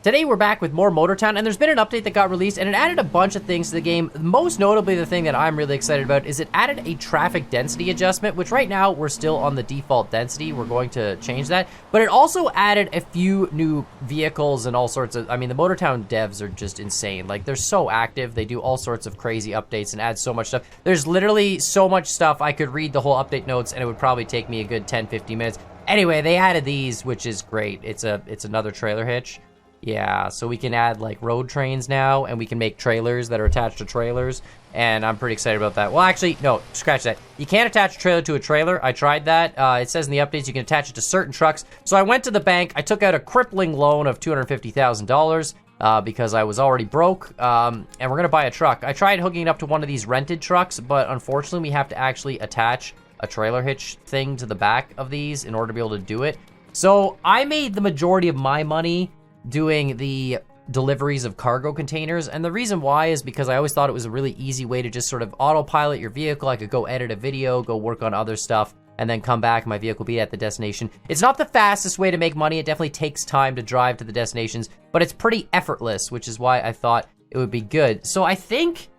Today we're back with more Motortown, and there's been an update that got released, and it added a bunch of things to the game. Most notably, the thing that I'm really excited about is it added a traffic density adjustment, which right now we're still on the default density. We're going to change that. But it also added a few new vehicles and all sorts of, I mean, the Motortown devs are just insane. Like, they're so active. They do all sorts of crazy updates and add so much stuff. There's literally so much stuff. I could read the whole update notes, and it would probably take me a good 10-15 minutes. Anyway, they added these, which is great. It's another trailer hitch. Yeah, so we can add like road trains now, and we can make trailers that are attached to trailers, and I'm pretty excited about that. Well, actually, no, scratch that. You can't attach a trailer to a trailer. I tried that. It says in the updates you can attach it to certain trucks. So I went to the bank. I took out a crippling loan of $250,000 because I was already broke, and we're going to buy a truck. I tried hooking it up to one of these rented trucks, but unfortunately we have to actually attach a trailer hitch thing to the back of these in order to be able to do it. So I made the majority of my money doing the deliveries of cargo containers, and the reason why is because I always thought it was a really easy way to just sort of autopilot your vehicle. I could go edit a video, go work on other stuff, and then come back and my vehicle be at the destination. It's not the fastest way to make money. It definitely takes time to drive to the destinations, but it's pretty effortless, which is why I thought it would be good. So I think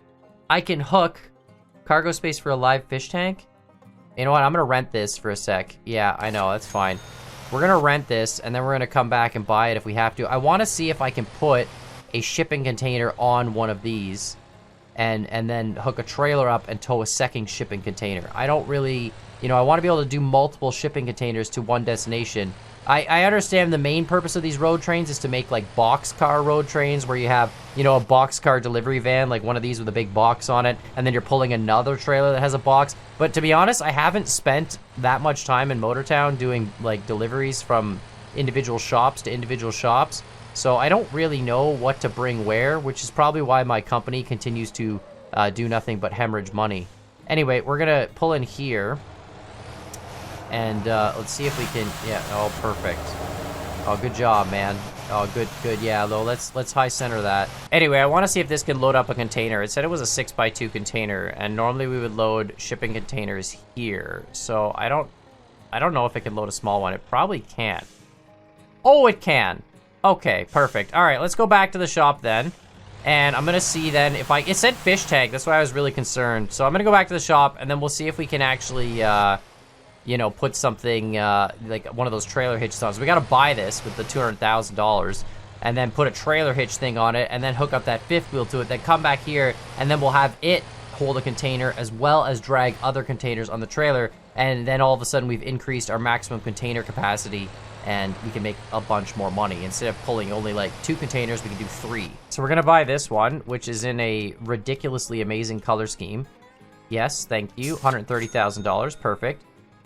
I can hook cargo space for a live fish tank. You know what? I'm gonna rent this for a sec. Yeah, I know, that's fine. We're gonna rent this, and then we're gonna come back and buy it if we have to. I wanna see if I can put a shipping container on one of these and then hook a trailer up and tow a second shipping container. I don't really, you know, I wanna be able to do multiple shipping containers to one destination. I understand the main purpose of these road trains is to make like boxcar road trains where you have, you know, a boxcar delivery van, like one of these with a big box on it, and then you're pulling another trailer that has a box. But to be honest, I haven't spent that much time in Motortown doing like deliveries from individual shops to individual shops. So I don't really know what to bring where, which is probably why my company continues to do nothing but hemorrhage money. Anyway, we're gonna pull in here. And let's see if we can, yeah, oh, perfect. Oh, good job, man. Oh, good, yeah, though, let's high center that. Anyway, I want to see if this can load up a container. It said it was a 6x2 container, and normally we would load shipping containers here. So I don't know if it can load a small one. It probably can't. Oh, it can. Okay, perfect. All right, let's go back to the shop then. And I'm gonna see then if it said fish tank, that's why I was really concerned. So I'm gonna go back to the shop, and then we'll see if we can actually, you know, put something like one of those trailer hitches on. So we got to buy this with the $200,000 and then put a trailer hitch thing on it and then hook up that fifth wheel to it, then come back here, and then we'll have it hold a container as well as drag other containers on the trailer, and then all of a sudden we've increased our maximum container capacity and we can make a bunch more money. Instead of pulling only like 2 containers, we can do 3. So we're gonna buy this one, which is in a ridiculously amazing color scheme. Yes, thank you. $130,000, perfect.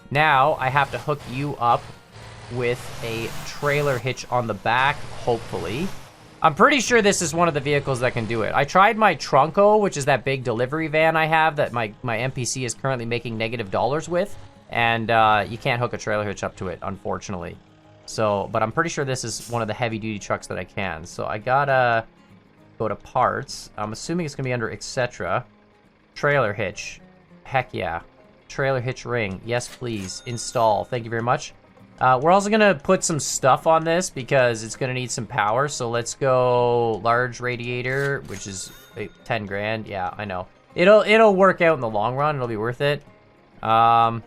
Now, I have to hook you up with a trailer hitch on the back, hopefully. I'm pretty sure this is one of the vehicles that can do it. I tried my Trunco, which is that big delivery van I have that my NPC is currently making $- with, and you can't hook a trailer hitch up to it, unfortunately. So, but I'm pretty sure this is one of the heavy-duty trucks that I can. So I gotta go to parts. I'm assuming it's gonna be under etc. Trailer hitch. Heck yeah. Trailer hitch ring. Yes, please. Install. Thank you very much. We're also going to put some stuff on this because it's going to need some power. So let's go large radiator, which is 10 grand. Yeah, I know. It'll work out in the long run. It'll be worth it. I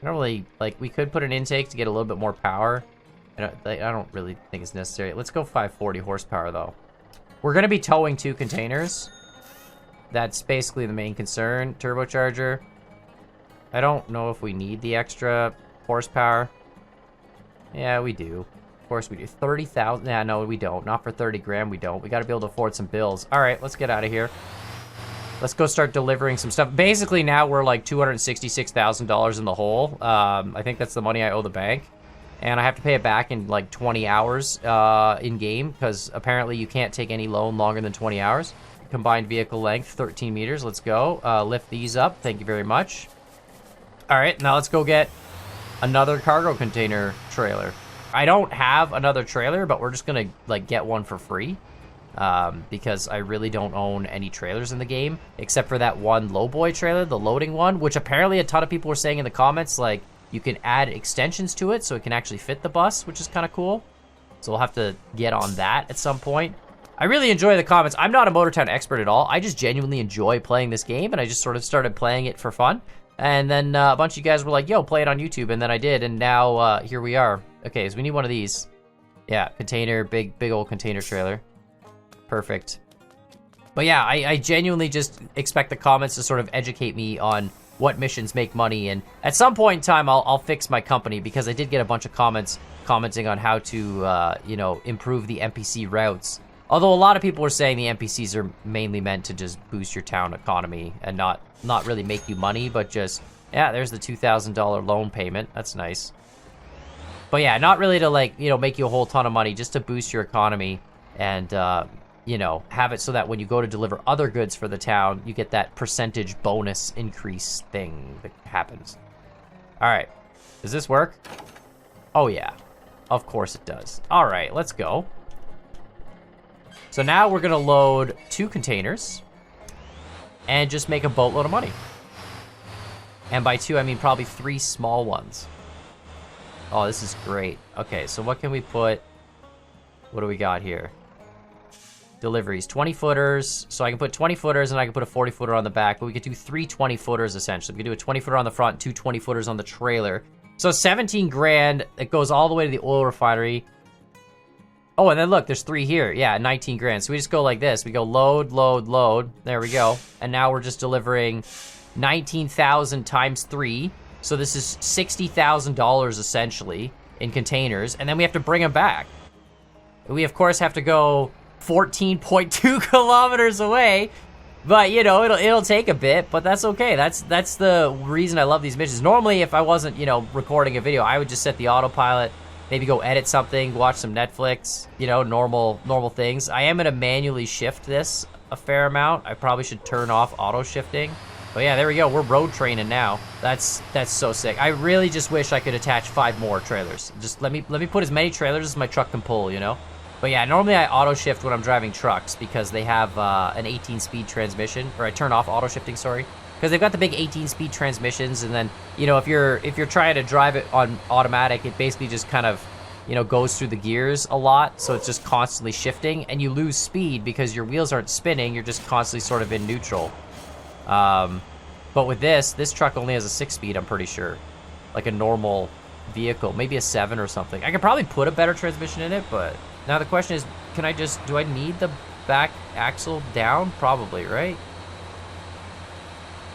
don't really, like, we could put an intake to get a little bit more power. I don't really think it's necessary. Let's go 540 horsepower, though. We're going to be towing 2 containers. That's basically the main concern. Turbocharger. I don't know if we need the extra horsepower. Yeah, we do. Of course we do. 30,000. Yeah, no, we don't. Not for 30 grand, we don't. We got to be able to afford some bills. All right, let's get out of here. Let's go start delivering some stuff. Basically, now we're like $266,000 in the hole. I think that's the money I owe the bank. And I have to pay it back in like 20 hours in-game, because apparently you can't take any loan longer than 20 hours. Combined vehicle length, 13 meters. Let's go. Lift these up. Thank you very much. All right, now let's go get another cargo container trailer. I don't have another trailer, but we're just gonna like get one for free because I really don't own any trailers in the game except for that one lowboy trailer, the loading one, which apparently a ton of people were saying in the comments like you can add extensions to it so it can actually fit the bus, which is kind of cool. So we'll have to get on that at some point. I really enjoy the comments. I'm not a Motortown expert at all. I just genuinely enjoy playing this game, and I just sort of started playing it for fun. And then a bunch of you guys were like, yo, play it on YouTube, and then I did, and now here we are. Okay, so we need one of these. Yeah, container, big old container trailer. Perfect. But yeah, I genuinely just expect the comments to sort of educate me on what missions make money, and at some point in time, I'll fix my company, because I did get a bunch of comments commenting on how to, you know, improve the NPC routes. Although a lot of people are saying the NPCs are mainly meant to just boost your town economy and not really make you money, but just, yeah, there's the $2,000 loan payment. That's nice. But yeah, not really to, like, you know, make you a whole ton of money, just to boost your economy and, you know, have it so that when you go to deliver other goods for the town, you get that percentage bonus increase thing that happens. All right. Does this work? Oh, yeah. Of course it does. All right, let's go. So now we're gonna load 2 containers and just make a boatload of money. And by 2, I mean probably 3 small ones. Oh, this is great. Okay, so what can we put? What do we got here? Deliveries, 20 footers. So I can put 20 footers and I can put a 40 footer on the back, but we could do 3 20 footers essentially. We could do a 20 footer on the front, 2 20 footers on the trailer. So 17 grand, it goes all the way to the oil refinery. Oh, and then look, there's 3 here. Yeah, 19 grand. So we just go like this. We go load, load, load. There we go. And now we're just delivering 19,000 times 3. So this is $60,000 essentially in containers. And then we have to bring them back. We, of course, have to go 14.2 kilometers away. But, you know, it'll take a bit, but that's okay. That's the reason I love these missions. Normally, if I wasn't, you know, recording a video, I would just set the autopilot, maybe go edit something, watch some Netflix, you know, normal things. I am going to manually shift this a fair amount. I probably should turn off auto shifting. But yeah, there we go. We're road training now. That's so sick. I really just wish I could attach 5 more trailers. Just let me put as many trailers as my truck can pull, you know? But yeah, normally I auto shift when I'm driving trucks because they have an 18-speed transmission, or I turn off auto shifting, sorry, because they've got the big 18-speed transmissions, and then, you know, if you're trying to drive it on automatic, it basically just kind of, you know, goes through the gears a lot, so it's just constantly shifting, and you lose speed because your wheels aren't spinning, you're just constantly sort of in neutral. But with this truck only has a 6-speed, I'm pretty sure, like a normal vehicle, maybe a 7 or something. I could probably put a better transmission in it, but now the question is, do I need the back axle down? Probably, right?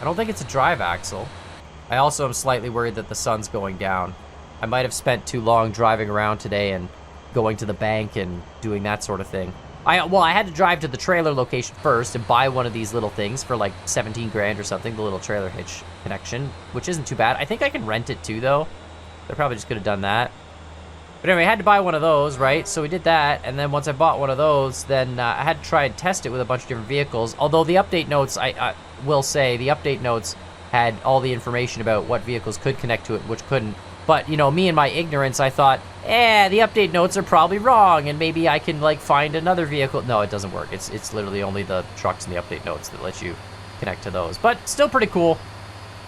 I don't think it's a drive axle. I also am slightly worried that the sun's going down. I might have spent too long driving around today and going to the bank and doing that sort of thing. I had to drive to the trailer location first and buy one of these little things for like 17 grand or something, the little trailer hitch connection, which isn't too bad. I think I can rent it too, though. I probably just could have done that. But anyway, I had to buy one of those, right? So we did that, and then once I bought one of those, then I had to try and test it with a bunch of different vehicles. Although the update notes, I will say, the update notes had all the information about what vehicles could connect to it, which couldn't. But, you know, me and my ignorance, I thought, the update notes are probably wrong, and maybe I can, like, find another vehicle. No, it doesn't work. It's literally only the trucks and the update notes that let you connect to those. But still pretty cool.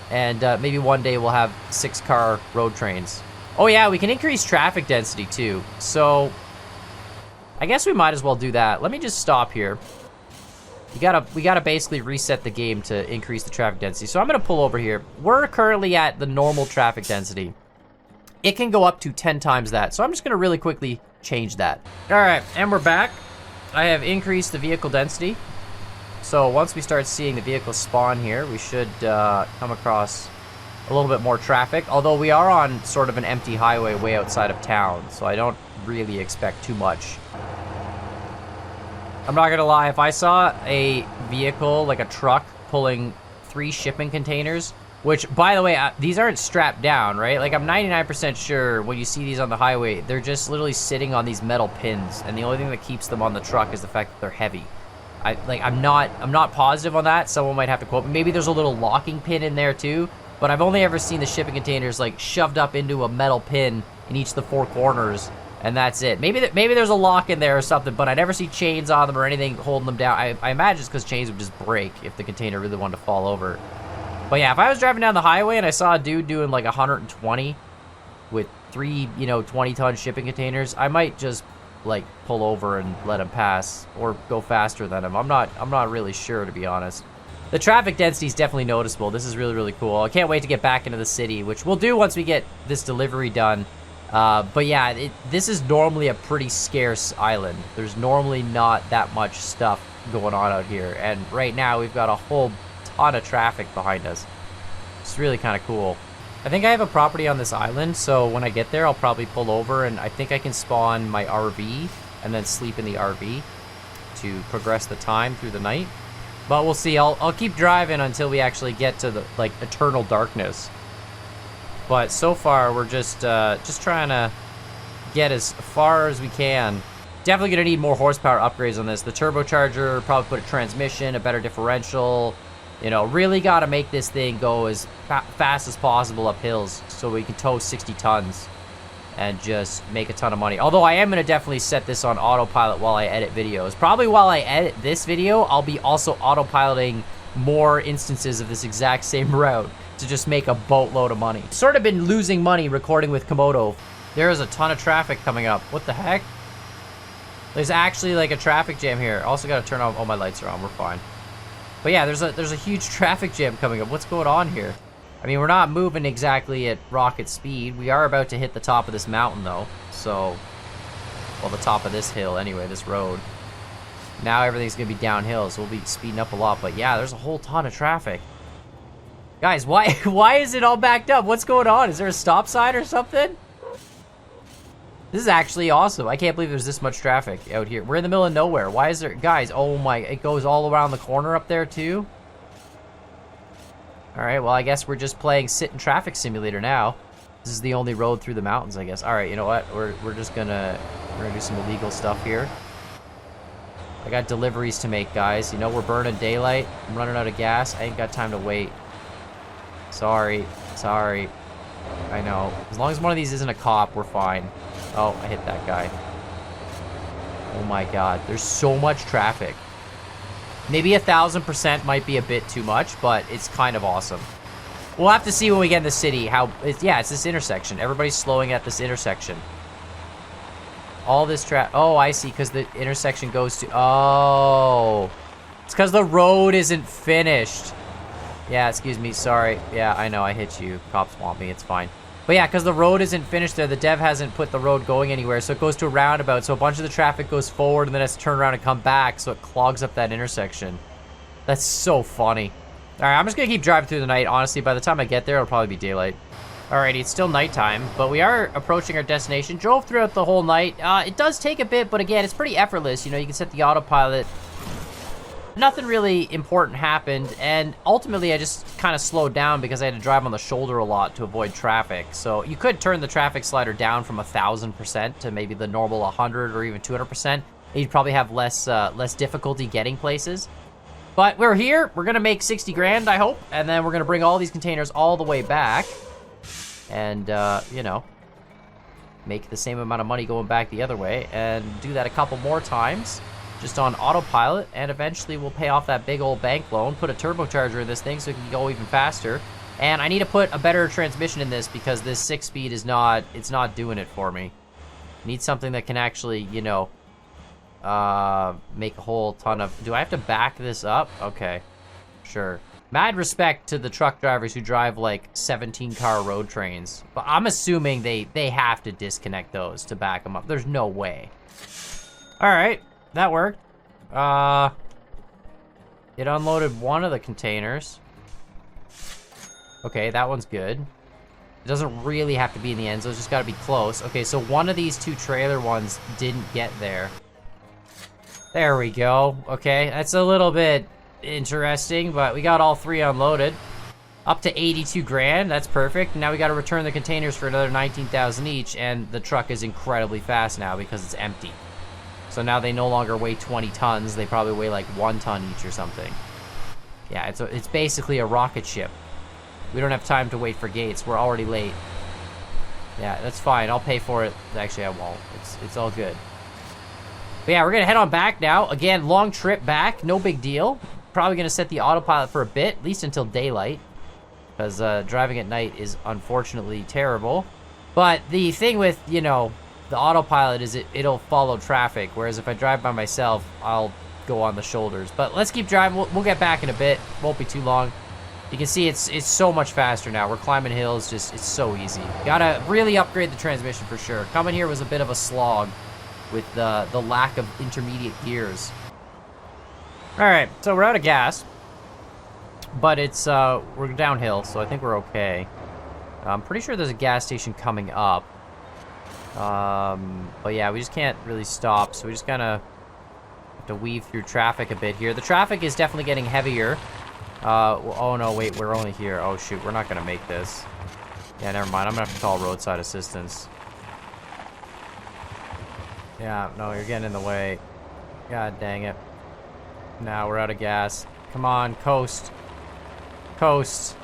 And maybe one day we'll have 6-car road trains. Oh yeah, we can increase traffic density too. So I guess we might as well do that. Let me just stop here. We gotta basically reset the game to increase the traffic density. So I'm gonna pull over here. We're currently at the normal traffic density. It can go up to 10 times that. So I'm just gonna really quickly change that. All right, and we're back. I have increased the vehicle density. So once we start seeing the vehicles spawn here, we should come across a little bit more traffic, although we are on sort of an empty highway way outside of town, so I don't really expect too much. I'm not gonna lie, if I saw a vehicle, like a truck, pulling 3 shipping containers, which, by the way, these aren't strapped down, right? Like, I'm 99% sure when you see these on the highway, they're just literally sitting on these metal pins, and the only thing that keeps them on the truck is the fact that they're heavy. I'm not positive on that. Someone might have to quote me. Maybe there's a little locking pin in there too. But I've only ever seen the shipping containers like shoved up into a metal pin in each of the 4 corners, and that's it. Maybe there's a lock in there or something, but I never see chains on them or anything holding them down. I imagine it's because chains would just break if the container really wanted to fall over. But yeah, if I was driving down the highway and I saw a dude doing like 120 with 3, 20-ton shipping containers, I might just like pull over and let him pass or go faster than him. I'm not really sure, to be honest. The traffic density is definitely noticeable. This is really, really cool. I can't wait to get back into the city, which we'll do once we get this delivery done. But yeah, this is normally a pretty scarce island. There's normally not that much stuff going on out here. And right now we've got a whole ton of traffic behind us. It's really kind of cool. I think I have a property on this island, so when I get there, I'll probably pull over, and I think I can spawn my RV and then sleep in the RV to progress the time through the night. But we'll see. I'll keep driving until we actually get to the, like, eternal darkness. But so far, we're just trying to get as far as we can. Definitely gonna need more horsepower upgrades on this. The turbocharger, probably put a transmission, a better differential. You know, really gotta make this thing go as fast as possible up hills so we can tow 60 tons and just make a ton of money. Although I am gonna definitely set this on autopilot while I edit videos. Probably while I edit this video, I'll be also autopiloting more instances of this exact same route to just make a boatload of money. Sort of been losing money recording with Komodo. There is a ton of traffic coming up. What the heck? There's actually like a traffic jam here. Also gotta turn on, all my lights are on, we're fine. But yeah, there's a huge traffic jam coming up. What's going on here? I mean, we're not moving exactly at rocket speed. We are about to hit the top of this mountain though. So, well, the top of this hill anyway, this road. Now everything's gonna be downhill, so we'll be speeding up a lot. But yeah, there's a whole ton of traffic. Guys, why is it all backed up? What's going on? Is there a stop sign or something? This is actually awesome. I can't believe there's this much traffic out here. We're in the middle of nowhere. Why is there... Guys, oh my... It goes all around the corner up there, too? Alright, well, I guess we're just playing Sit in Traffic Simulator now. This is the only road through the mountains, I guess. Alright, you know what? We're just gonna... We're gonna do some illegal stuff here. I got deliveries to make, guys. You know, we're burning daylight. I'm running out of gas. I ain't got time to wait. Sorry. Sorry. I know. As long as one of these isn't a cop, we're fine. Oh, I hit that guy. Oh my god, there's so much traffic. Maybe 1,000% might be a bit too much, but it's kind of awesome. We'll have to see when we get in the city how... yeah, it's this intersection. Everybody's slowing at this intersection. All this oh, I see, because the intersection goes to... Oh. It's because the road isn't finished. Yeah, excuse me, sorry. Yeah, I know, I hit you. Cops want me, it's fine. But yeah, because the road isn't finished there, the dev hasn't put the road going anywhere, so it goes to a roundabout, so a bunch of the traffic goes forward and then has to turn around and come back, so it clogs up that intersection. That's so funny. Alright, I'm just gonna keep driving through the night. Honestly, by the time I get there, it'll probably be daylight. Alrighty, it's still nighttime, but we are approaching our destination. Drove throughout the whole night. It does take a bit, but again, it's pretty effortless. You know, you can set the autopilot. Nothing really important happened, and ultimately I just kind of slowed down because I had to drive on the shoulder a lot to avoid traffic. So you could turn the traffic slider down from 1,000% to maybe the normal 100 or even 200%. You'd probably have less difficulty getting places. But we're here. We're gonna make 60 grand, I hope, and then we're gonna bring all these containers all the way back, and you know, make the same amount of money going back the other way, and do that a couple more times. Just on autopilot, and eventually we'll pay off that big old bank loan, put a turbocharger in this thing so it can go even faster. And I need to put a better transmission in this because this 6-speed is not, it's not doing it for me. Need something that can actually, you know, make a whole ton of... Do I have to back this up? Okay, sure. Mad respect to the truck drivers who drive like 17-car road trains, but I'm assuming they have to disconnect those to back them up. There's no way. All right. That worked. It unloaded one of the containers. Okay, that one's good. It doesn't really have to be in the end, so it's just gotta be close. Okay, so one of these two trailer ones didn't get there. There we go. Okay, that's a little bit interesting, but we got all three unloaded. Up to 82 grand, that's perfect. Now we gotta return the containers for another 19,000 each, and the truck is incredibly fast now because it's empty. So now they no longer weigh 20 tons. They probably weigh like 1 ton each or something. Yeah, it's basically a rocket ship. We don't have time to wait for gates. We're already late. Yeah, that's fine. I'll pay for it. Actually, I won't. It's all good. But yeah, we're going to head on back now. Again, long trip back. No big deal. Probably going to set the autopilot for a bit, at least until daylight. Because driving at night is unfortunately terrible. But the thing with, you know... the autopilot is it'll follow traffic, whereas if I drive by myself, I'll go on the shoulders. But let's keep driving. We'll get back in a bit. Won't be too long. You can see it's so much faster now. We're climbing hills, just it's so easy. Gotta really upgrade the transmission for sure. Coming here was a bit of a slog with the lack of intermediate gears. All right, so we're out of gas, but it's we're downhill, so I think we're okay. I'm pretty sure there's a gas station coming up. But yeah, we just can't really stop, so we just kind of have to weave through traffic a bit here. The traffic is definitely getting heavier. Oh no, wait, we're only here. Oh shoot, we're not gonna make this. Yeah, never mind. I'm gonna have to call roadside assistance. Yeah, no, you're getting in the way. God dang it. Now we're out of gas. Come on, coast. Coast.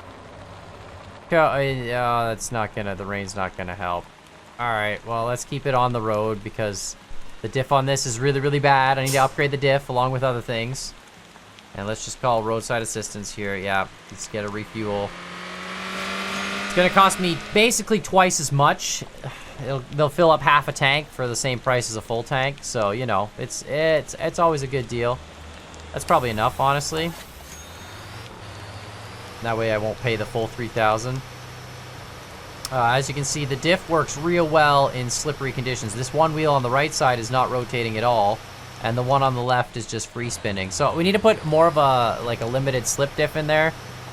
That's not gonna, the rain's not gonna help. Alright, well, let's keep it on the road because the diff on this is really, really bad. I need to upgrade the diff along with other things. And let's just call roadside assistance here. Yeah, let's get a refuel. It's gonna cost me basically twice as much. They'll fill up half a tank for the same price as a full tank. So, you know, it's always a good deal. That's probably enough, honestly. That way I won't pay the full 3,000. As you can see, the diff works real well in slippery conditions. This one wheel on the right side is not rotating at all, and the one on the left is just free spinning. So we need to put more of a limited slip diff in there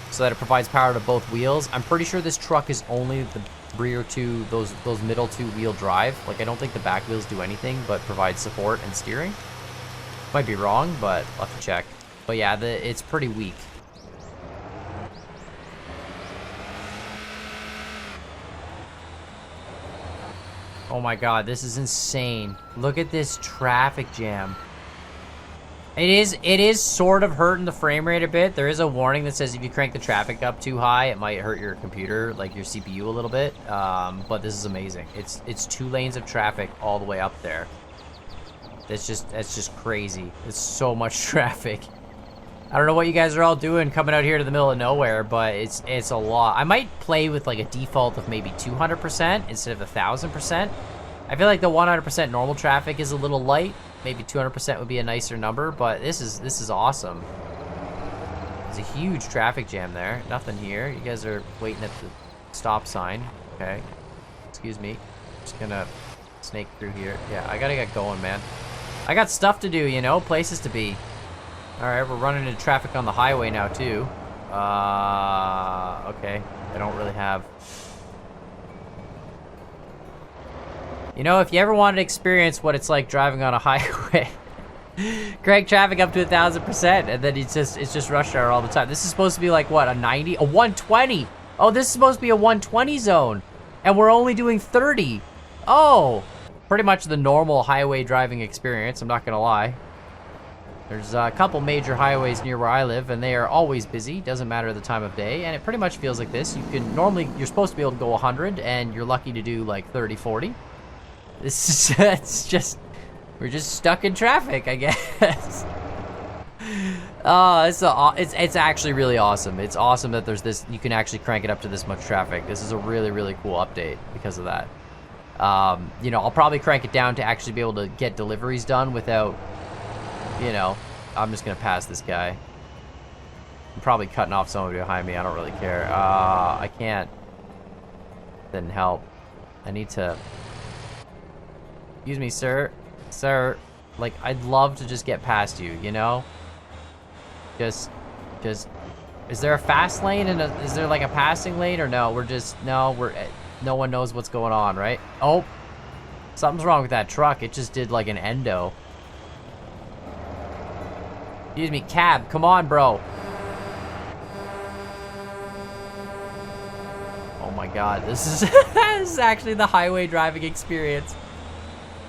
so that it provides power to both wheels. I'm pretty sure this truck is only the rear two, those middle two wheel drive. Like, I don't think the back wheels do anything but provide support and steering. Might be wrong, but I'll have to check. But yeah, it's pretty weak. Oh my god, this is insane. Look at this traffic jam. It is sort of hurting the frame rate a bit. There is a warning that says if you crank the traffic up too high, it might hurt your computer, like your CPU a little bit. But this is amazing. It's 2 lanes of traffic all the way up there. That's just crazy. It's so much traffic. I don't know what you guys are all doing coming out here to the middle of nowhere, but it's a lot. I might play with like a default of maybe 200% instead of 1,000%. I feel like the 100% normal traffic is a little light. Maybe 200% would be a nicer number, but this is awesome. There's a huge traffic jam there. Nothing here. You guys are waiting at the stop sign. Okay. Excuse me. Just gonna snake through here. Yeah, I gotta get going, man. I got stuff to do, you know, places to be. Alright, we're running into traffic on the highway now, too. Okay. I don't really have... You know, if you ever wanted to experience what it's like driving on a highway, crank traffic up to 1,000%, and then it's just rush hour all the time. This is supposed to be like, what, a 90? A 120! Oh, this is supposed to be a 120 zone, and we're only doing 30. Oh! Pretty much the normal highway driving experience, I'm not gonna lie. There's a couple major highways near where I live, and they are always busy. Doesn't matter the time of day, and it pretty much feels like this. You can normally, you're supposed to be able to go 100, and you're lucky to do like 30, 40. This is, it's just, we're just stuck in traffic, I guess. Oh, it's actually really awesome. It's awesome that there's this, you can actually crank it up to this much traffic. This is a really, really cool update because of that. You know, I'll probably crank it down to actually be able to get deliveries done without, you know, I'm just gonna pass this guy. I'm probably cutting off somebody behind me. I don't really care. I can't. Didn't help. I need to. Excuse me, sir. Sir, like, I'd love to just get past you, you know? Just, is there a fast lane and is there like a passing lane or no? No one knows what's going on, right? Oh, something's wrong with that truck. It just did like an endo. Excuse me, cab, come on, bro. Oh my god, this is this is actually the highway driving experience.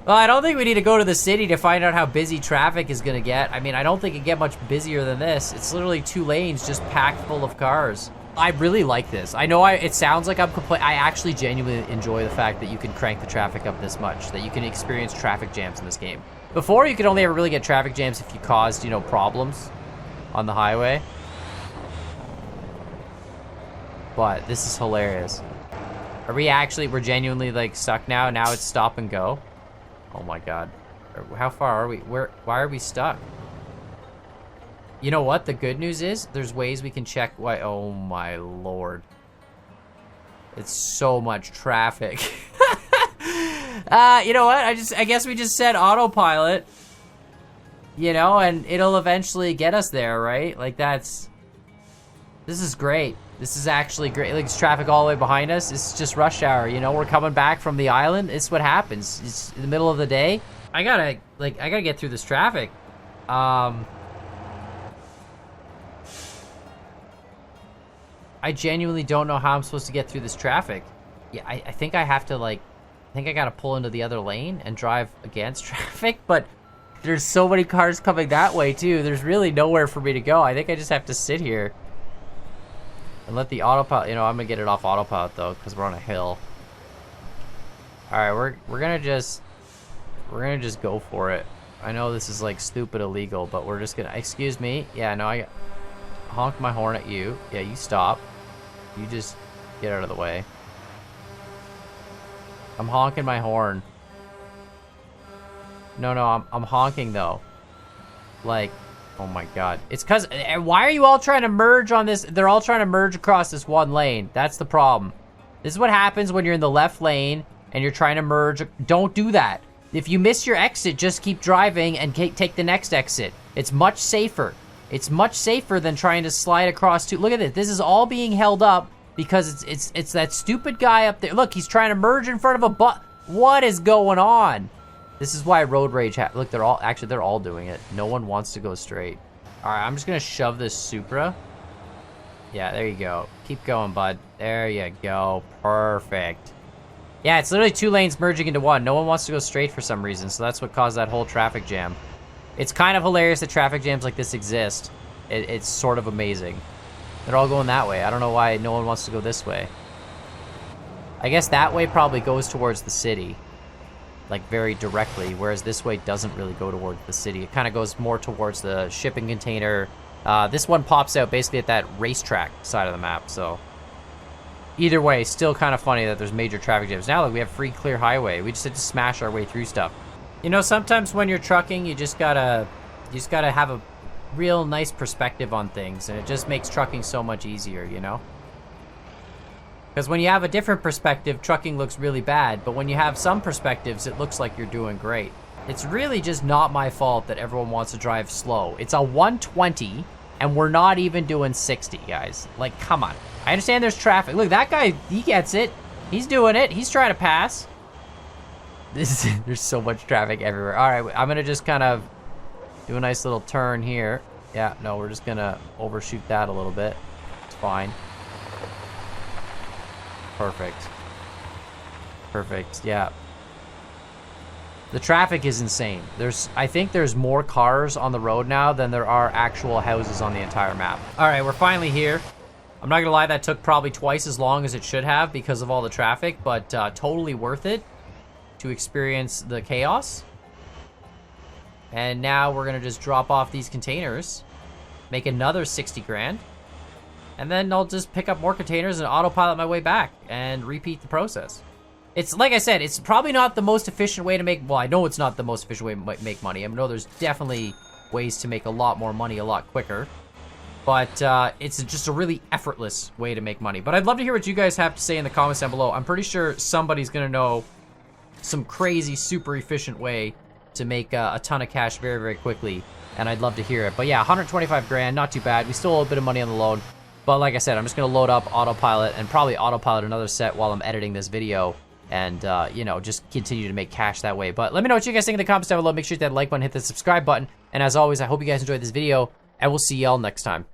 Well, I don't think we need to go to the city to find out how busy traffic is gonna get. I mean, I don't think it get much busier than this. It's literally 2 lanes just packed full of cars. I really like this. I know it sounds like I'm I actually genuinely enjoy the fact that you can crank the traffic up this much, that you can experience traffic jams in this game. Before, you could only ever really get traffic jams if you caused, you know, problems on the highway. But this is hilarious. We're genuinely like stuck now. Now it's stop and go. Oh my God. How far are we? Why are we stuck? You know what? The good news is there's ways we can check why. Oh my Lord. It's so much traffic. You know what? I guess we just set autopilot, you know, and it'll eventually get us there, right? Like this is great. This is actually great. Like, it's traffic all the way behind us. It's just rush hour, you know, we're coming back from the island. It's what happens. It's in the middle of the day. I gotta get through this traffic. I genuinely don't know how I'm supposed to get through this traffic. Yeah, I think I have to, like, I think I gotta pull into the other lane and drive against traffic, but there's so many cars coming that way too. There's really nowhere for me to go. I think I just have to sit here and let the autopilot, you know, I'm gonna get it off autopilot though, because we're on a hill. All right, we're gonna just go for it. I know this is like stupid illegal, but we're just gonna, excuse me. Yeah, no, I honked my horn at you. Yeah, you stop. You just get out of the way. I'm honking my horn. No, I'm honking though. Like, oh my God. It's cause, why are you all trying to merge on this? They're all trying to merge across this one lane. That's the problem. This is what happens when you're in the left lane and you're trying to merge. Don't do that. If you miss your exit, just keep driving and take the next exit. It's much safer. It's much safer than trying to slide across two. Look at this. This is all being held up because it's that stupid guy up there. Look, he's trying to merge in front of a bus. What is going on? This is why road rage. Look, they're all doing it. No one wants to go straight. All right, I'm just gonna shove this Supra. Yeah, there you go. Keep going, bud. There you go. Perfect. Yeah, it's literally two lanes merging into one. No one wants to go straight for some reason, so that's what caused that whole traffic jam. It's kind of hilarious that traffic jams like this exist. It's sort of amazing. They're all going that way. I don't know why no one wants to go this way. I guess that way probably goes towards the city, like very directly, whereas this way doesn't really go towards the city. It kind of goes more towards the shipping container. This one pops out basically at that racetrack side of the map, so either way, still kind of funny that there's major traffic jams. Now, look, we have free clear highway. We just had to smash our way through stuff. You know, sometimes when you're trucking, you just gotta have a real nice perspective on things, and it just makes trucking so much easier, you know? Because when you have a different perspective, trucking looks really bad, but when you have some perspectives, it looks like you're doing great. It's really just not my fault that everyone wants to drive slow. It's a 120, and we're not even doing 60, guys. Like, come on. I understand there's traffic. Look, that guy, he gets it. He's doing it. He's trying to pass. There's so much traffic everywhere. All right, I'm gonna just kind of do a nice little turn here. Yeah, no, we're just gonna overshoot that a little bit. It's fine. Perfect. Perfect, yeah. The traffic is insane. I think there's more cars on the road now than there are actual houses on the entire map. All right, we're finally here. I'm not gonna lie, that took probably twice as long as it should have because of all the traffic, but totally worth it to experience the chaos. And now we're gonna just drop off these containers, make another 60 grand, and then I'll just pick up more containers and autopilot my way back and repeat the process. It's like I said, it's probably not the most efficient way to make, well, I know it's not the most efficient way to make money. I know there's definitely ways to make a lot more money a lot quicker, but it's just a really effortless way to make money. But I'd love to hear what you guys have to say in the comments down below. I'm pretty sure somebody's gonna know some crazy, super efficient way to make a ton of cash very, very quickly, and I'd love to hear it. But yeah, 125 grand, not too bad. We still owe a bit of money on the loan, but like I said, I'm just gonna load up autopilot and probably autopilot another set while I'm editing this video, and you know, just continue to make cash that way. But let me know what you guys think in the comments down below. Make sure you hit that like button, hit the subscribe button, and as always, I hope you guys enjoyed this video, and we'll see y'all next time.